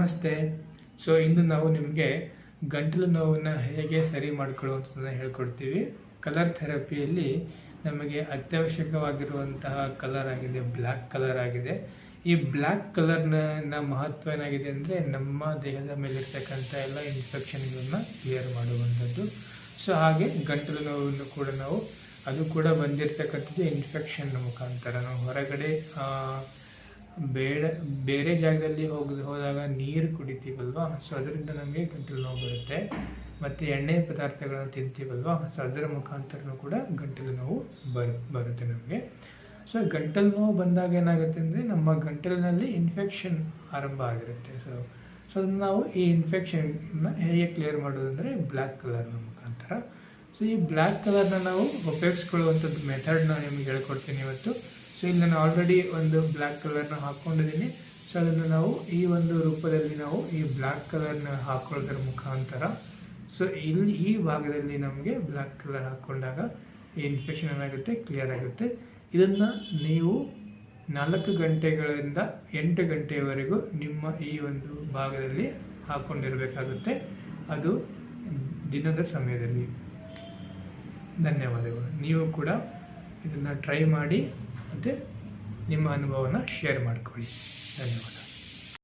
ನಮಸ್ತೆ. ಇಂದು ನಾವು ನಿಮಗೆ ಗಂಟಲು ನೋವನ್ನು ಹೇಗೆ ಸರಿ ಮಾಡಿಕೊಳ್ಳುವಂಥದ್ದನ್ನು ಹೇಳ್ಕೊಡ್ತೀವಿ. ಕಲರ್ ಥೆರಪಿಯಲ್ಲಿ ನಮಗೆ ಅತ್ಯವಶ್ಯಕವಾಗಿರುವಂತಹ ಕಲರ್ ಆಗಿದೆ ಬ್ಲ್ಯಾಕ್ ಕಲರ್ ಆಗಿದೆ. ಈ ಬ್ಲ್ಯಾಕ್ ಕಲರ್ನ ಮಹತ್ವ ಏನಾಗಿದೆ ಅಂದರೆ ನಮ್ಮ ದೇಹದ ಮೇಲಿರ್ತಕ್ಕಂಥ ಎಲ್ಲ ಇನ್ಫೆಕ್ಷನ್ಗಳನ್ನು ಕ್ಲಿಯರ್ ಮಾಡುವಂಥದ್ದು. ಹಾಗೆ ಗಂಟಲು ನೋವನ್ನು ಕೂಡ ಅದು ಕೂಡ ಬಂದಿರತಕ್ಕಂಥದ್ದು ಇನ್ಫೆಕ್ಷನ್ ಮುಖಾಂತರ. ನಾವು ಹೊರಗಡೆ ಬೇರೆ ಜಾಗದಲ್ಲಿ ಹೋದಾಗ ನೀರು ಕುಡಿತೀವಲ್ವ, ಅದರಿಂದ ನಮಗೆ ಗಂಟಲು ನೋವು ಬರುತ್ತೆ. ಮತ್ತು ಎಣ್ಣೆ ಪದಾರ್ಥಗಳನ್ನು ತಿಂತೀವಲ್ವ, ಅದರ ಮುಖಾಂತರನೂ ಕೂಡ ಗಂಟಲು ನೋವು ಬರುತ್ತೆ ನಮಗೆ. ಗಂಟಲು ನೋವು ಬಂದಾಗ ಏನಾಗುತ್ತೆ ಅಂದರೆ ನಮ್ಮ ಗಂಟಲಿನಲ್ಲಿ ಇನ್ಫೆಕ್ಷನ್ ಆರಂಭ ಆಗಿರುತ್ತೆ. ಅದನ್ನು ನಾವು ಈ ಇನ್ಫೆಕ್ಷನ್ನ ಹೇಗೆ ಕ್ಲಿಯರ್ ಮಾಡೋದು ಅಂದರೆ ಬ್ಲ್ಯಾಕ್ ಕಲರ್ನ ಮುಖಾಂತರ. ಈ ಬ್ಲ್ಯಾಕ್ ಕಲರ್ನ ನಾವು ಉಪಯೋಗಿಸ್ಕೊಳ್ಳುವಂಥದ್ದು ಮೆಥಡ್ನ ನಿಮಗೆ ಹೇಳ್ಕೊಡ್ತೀನಿ ಇವತ್ತು. ಇಲ್ಲಿ ನಾನು ಆಲ್ರೆಡಿ ಒಂದು ಬ್ಲ್ಯಾಕ್ ಕಲರ್ನ ಹಾಕ್ಕೊಂಡಿದ್ದೀನಿ. ಅದನ್ನು ನಾವು ಈ ಒಂದು ರೂಪದಲ್ಲಿ ನಾವು ಈ ಬ್ಲ್ಯಾಕ್ ಕಲರ್ನ ಹಾಕೊಳ್ಳೋದ್ರ ಮುಖಾಂತರ ಇಲ್ಲಿ ಈ ಭಾಗದಲ್ಲಿ ನಮಗೆ ಬ್ಲ್ಯಾಕ್ ಕಲರ್ ಹಾಕ್ಕೊಂಡಾಗ ಈ ಇನ್ಫೆಕ್ಷನ್ ಏನಾಗುತ್ತೆ ಕ್ಲಿಯರ್ ಆಗುತ್ತೆ. ಇದನ್ನು ನೀವು 4 ಗಂಟೆಗಳಿಂದ 8 ಗಂಟೆಯವರೆಗೂ ನಿಮ್ಮ ಈ ಒಂದು ಭಾಗದಲ್ಲಿ ಹಾಕ್ಕೊಂಡಿರಬೇಕಾಗುತ್ತೆ, ಅದು ದಿನದ ಸಮಯದಲ್ಲಿ. ಧನ್ಯವಾದಗಳು. ನೀವು ಕೂಡ ಇದನ್ನು ಟ್ರೈ ಮಾಡಿ ಮತ್ತು ನಿಮ್ಮ ಅನುಭವನ ಶೇರ್ ಮಾಡಿಕೊಳ್ಳಿ. ಧನ್ಯವಾದ.